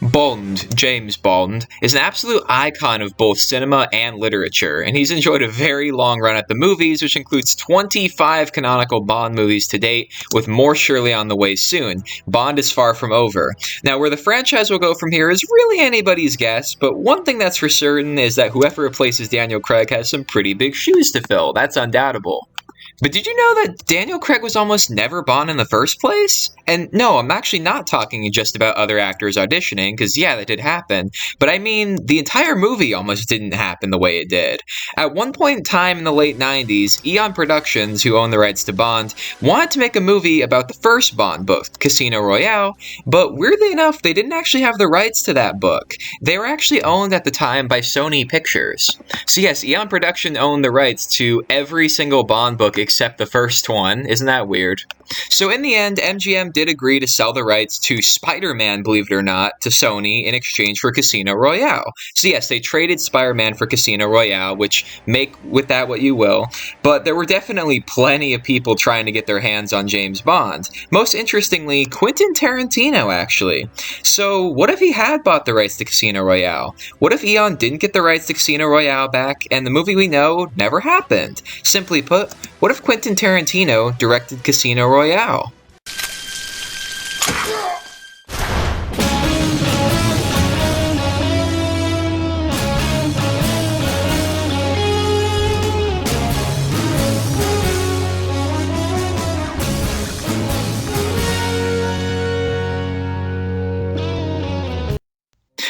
Bond, James Bond, is an absolute icon of both cinema and literature, and he's enjoyed a very long run at the movies, which includes 25 canonical Bond movies to date, with more surely on the way soon. Bond is far from over. Now, where the franchise will go from here is really anybody's guess, but one thing that's for certain is that whoever replaces Daniel Craig has some pretty big shoes to fill. That's undoubtable. But did you know that Daniel Craig was almost never Bond in the first place? And no, I'm actually not talking just about other actors auditioning, because yeah, that did happen. But I mean, the entire movie almost didn't happen the way it did. At one point in time in the late 90s, Eon Productions, who owned the rights to Bond, wanted to make a movie about the first Bond book, Casino Royale, but weirdly enough, they didn't actually have the rights to that book. They were actually owned at the time by Sony Pictures. So yes, Eon Production owned the rights to every single Bond book except the first one. Isn't that weird? So in the end, MGM did agree to sell the rights to Spider-Man, believe it or not, to Sony in exchange for Casino Royale. So yes, they traded Spider-Man for Casino Royale, which make with that what you will, but there were definitely plenty of people trying to get their hands on James Bond. Most interestingly, Quentin Tarantino, actually. So what if he had bought the rights to Casino Royale? What if Eon didn't get the rights to Casino Royale back, and the movie we know never happened? Simply put, what if Quentin Tarantino directed Casino Royale?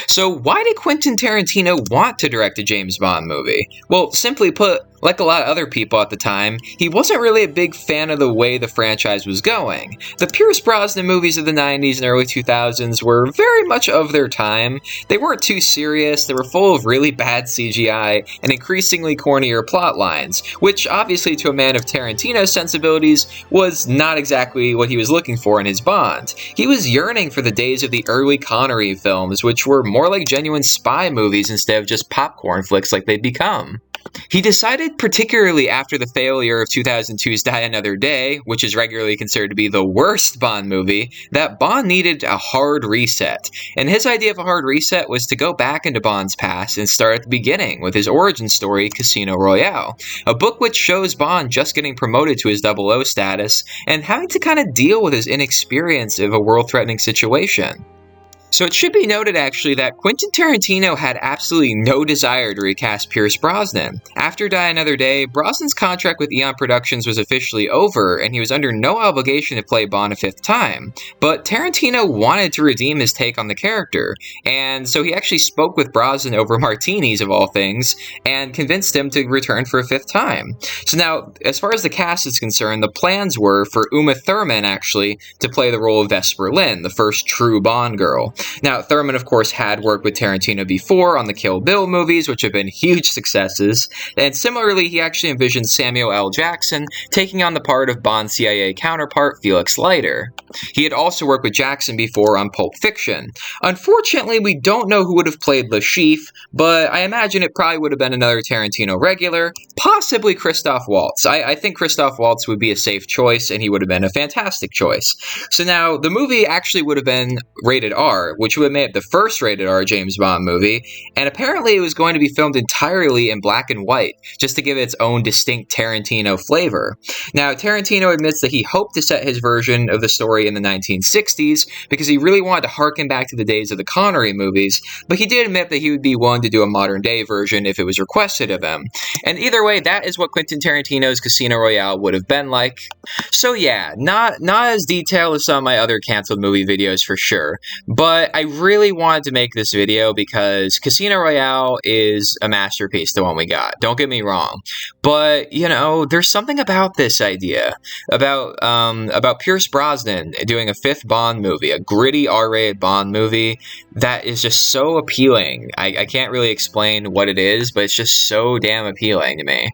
So why did Quentin Tarantino want to direct a James Bond movie? Well, simply put, like a lot of other people at the time, he wasn't really a big fan of the way the franchise was going. The Pierce Brosnan movies of the 90s and early 2000s were very much of their time. They weren't too serious, they were full of really bad CGI and increasingly cornier plot lines, which obviously to a man of Tarantino's sensibilities was not exactly what he was looking for in his Bond. He was yearning for the days of the early Connery films, which were more like genuine spy movies instead of just popcorn flicks like they'd become. He decided, particularly after the failure of 2002's Die Another Day, which is regularly considered to be the worst Bond movie, that Bond needed a hard reset. And his idea of a hard reset was to go back into Bond's past and start at the beginning with his origin story, Casino Royale, a book which shows Bond just getting promoted to his 00 status and having to kind of deal with his inexperience of a world-threatening situation. So it should be noted actually that Quentin Tarantino had absolutely no desire to recast Pierce Brosnan. After Die Another Day, Brosnan's contract with Eon Productions was officially over, and he was under no obligation to play Bond a fifth time. But Tarantino wanted to redeem his take on the character, and so he actually spoke with Brosnan over martinis of all things, and convinced him to return for a fifth time. So now, as far as the cast is concerned, the plans were for Uma Thurman actually to play the role of Vesper Lynd, the first true Bond girl. Now, Thurman, of course, had worked with Tarantino before on the Kill Bill movies, which have been huge successes, and similarly, he actually envisioned Samuel L. Jackson taking on the part of Bond's CIA counterpart, Felix Leiter. He had also worked with Jackson before on Pulp Fiction. Unfortunately, we don't know who would have played Le Chiffre, but I imagine it probably would have been another Tarantino regular, possibly Christoph Waltz. I think Christoph Waltz would be a safe choice, and he would have been a fantastic choice. So now, the movie actually would have been rated R, which would have made it the first rated R James Bond movie, and apparently it was going to be filmed entirely in black and white, just to give it its own distinct Tarantino flavor. Now, Tarantino admits that he hoped to set his version of the story in the 1960s, because he really wanted to harken back to the days of the Connery movies, but he did admit that he would be willing to do a modern-day version if it was requested of him. And either way, that is what Quentin Tarantino's Casino Royale would have been like. So yeah, not as detailed as some of my other canceled movie videos for sure, but I really wanted to make this video because Casino Royale is a masterpiece, the one we got. Don't get me wrong. But, you know, there's something about this idea, about Pierce Brosnan doing a fifth Bond movie, a gritty R-rated Bond movie, that is just so appealing. I can't really explain what it is, but it's just so damn appealing to me.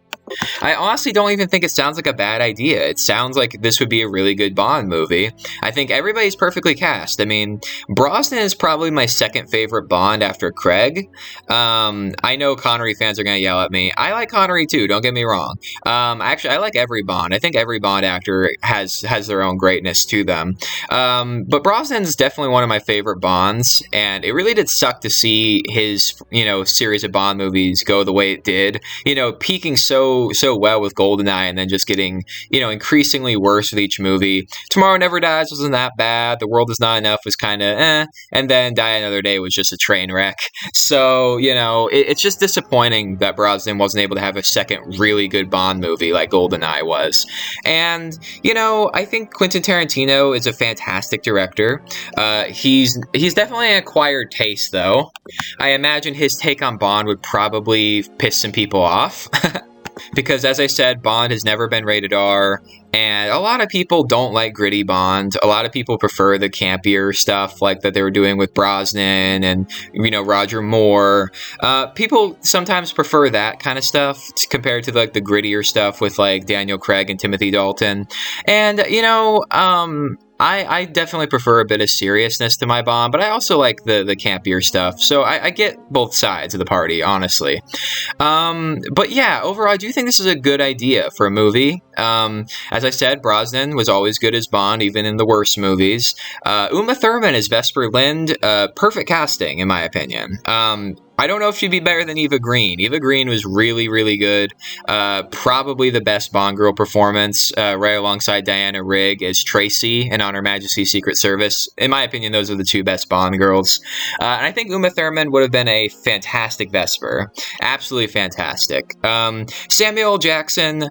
I honestly don't even think it sounds like a bad idea. It sounds like this would be a really good Bond movie. I think everybody's perfectly cast. I mean, Brosnan is probably my second favorite Bond after Craig. I know Connery fans are going to yell at me. I like Connery too, don't get me wrong. Actually, I like every Bond. I think every Bond actor has their own greatness to them. But Brosnan's definitely one of my favorite Bonds, and it really did suck to see his, series of Bond movies go the way it did. Peaking so well with GoldenEye and then just getting, increasingly worse with each movie. Tomorrow Never Dies wasn't that bad. The World Is Not Enough was kind of and then Die Another Day was just a train wreck. So, it's just disappointing that Brosnan wasn't able to have a second really good Bond movie like GoldenEye was. And, I think Quentin Tarantino is a fantastic director. He's definitely an acquired taste, though. I imagine his take on Bond would probably piss some people off. Because, as I said, Bond has never been rated R, and a lot of people don't like gritty Bond. A lot of people prefer the campier stuff like that they were doing with Brosnan and, Roger Moore. People sometimes prefer that kind of stuff compared to, like, the grittier stuff with, like, Daniel Craig and Timothy Dalton. And, I definitely prefer a bit of seriousness to my Bond, but I also like the campier stuff. So I get both sides of the party, honestly. But yeah, overall, I do think this is a good idea for a movie. As I said, Brosnan was always good as Bond, even in the worst movies. Uma Thurman as Vesper Lynd, perfect casting, in my opinion. I don't know if she'd be better than Eva Green. Eva Green was really, really good. Probably the best Bond girl performance, right alongside Diana Rigg as Tracy in On Her Majesty's Secret Service. In my opinion, those are the two best Bond girls. And I think Uma Thurman would have been a fantastic Vesper. Absolutely fantastic. Samuel L. Jackson...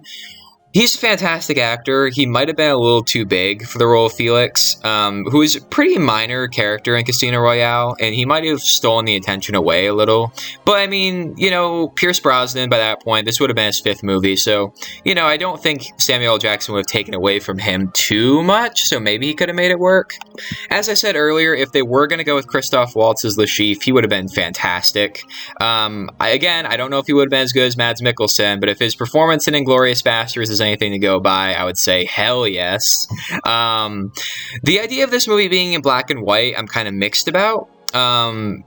He's a fantastic actor. He might have been a little too big for the role of Felix, who is a pretty minor character in Casino Royale, and he might have stolen the attention away a little. But, I mean, Pierce Brosnan, by that point, this would have been his fifth movie, so, I don't think Samuel L. Jackson would have taken away from him too much, so maybe he could have made it work. As I said earlier, if they were going to go with Christoph Waltz as Le Chiffre, he would have been fantastic. I don't know if he would have been as good as Mads Mikkelsen, but if his performance in Inglourious Basterds is anything to go by, I would say hell yes. The idea of this movie being in black and white, I'm kind of mixed about.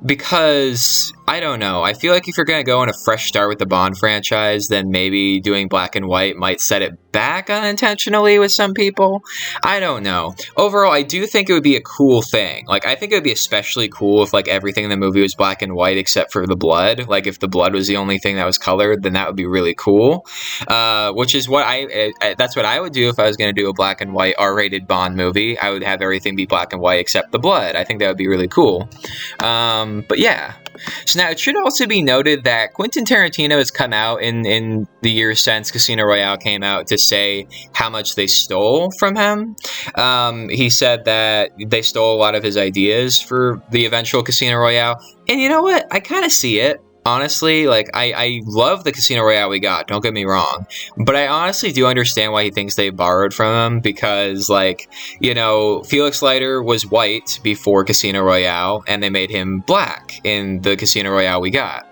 Because, I don't know, I feel like if you're going to go on a fresh start with the Bond franchise, then maybe doing black and white might set it back unintentionally with some people. I don't know. Overall, I do think it would be a cool thing. Like, I think it would be especially cool if, like, everything in the movie was black and white except for the blood. Like, if the blood was the only thing that was colored, then that would be really cool. Which is what that's what I would do if I was going to do a black and white R-rated Bond movie. I would have everything be black and white except the blood. I think that would be really cool. But yeah. So now it should also be noted that Quentin Tarantino has come out in the years since Casino Royale came out to say how much they stole from him. He said that they stole a lot of his ideas for the eventual Casino Royale. And you know what? I kind of see it. Honestly, like, I love the Casino Royale we got, don't get me wrong, but I honestly do understand why he thinks they borrowed from him, because, like, Felix Leiter was white before Casino Royale, and they made him black in the Casino Royale we got,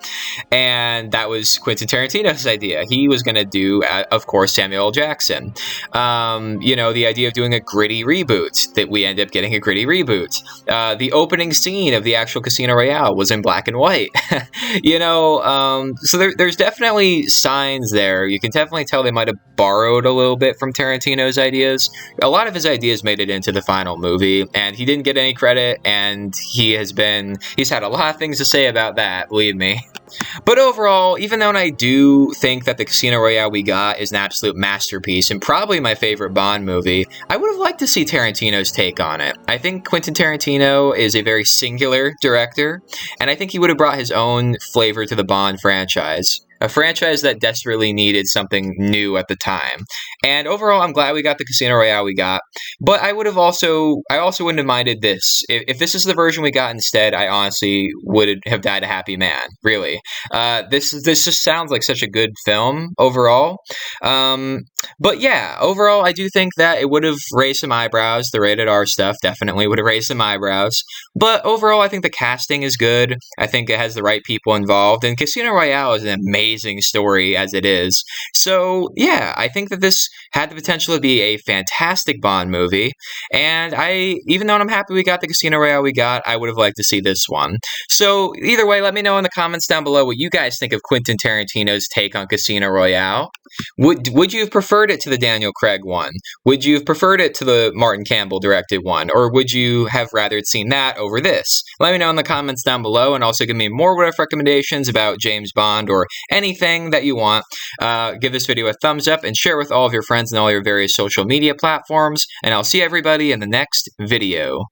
and that was Quentin Tarantino's idea. He was going to do, of course, Samuel L. Jackson. The idea of doing a gritty reboot, that we end up getting a gritty reboot. The opening scene of the actual Casino Royale was in black and white. So there's definitely signs there. You can definitely tell they might have borrowed a little bit from Tarantino's ideas. A lot of his ideas made it into the final movie, and he didn't get any credit, and he's had a lot of things to say about that, believe me. But overall, even though I do think that the Casino Royale we got is an absolute masterpiece and probably my favorite Bond movie, I would have liked to see Tarantino's take on it. I think Quentin Tarantino is a very singular director, and I think he would have brought his own flavor to the Bond franchise. A franchise that desperately needed something new at the time. And overall, I'm glad we got the Casino Royale we got. But I also wouldn't have minded this. If this is the version we got instead, I honestly would have died a happy man, really. This just sounds like such a good film overall. But yeah, overall, I do think that it would have raised some eyebrows. The rated R stuff definitely would have raised some eyebrows. But overall, I think the casting is good. I think it has the right people involved. And Casino Royale is an amazing amazing story as it is. So, yeah, I think that this had the potential to be a fantastic Bond movie. And even though I'm happy we got the Casino Royale we got, I would have liked to see this one. So, either way, let me know in the comments down below what you guys think of Quentin Tarantino's take on Casino Royale. Would you have preferred it to the Daniel Craig one? Would you have preferred it to the Martin Campbell directed one? Or would you have rather seen that over this? Let me know in the comments down below, and also give me more what if recommendations about James Bond or anything that you want. Give this video a thumbs up and share with all of your friends and all your various social media platforms, and I'll see everybody in the next video.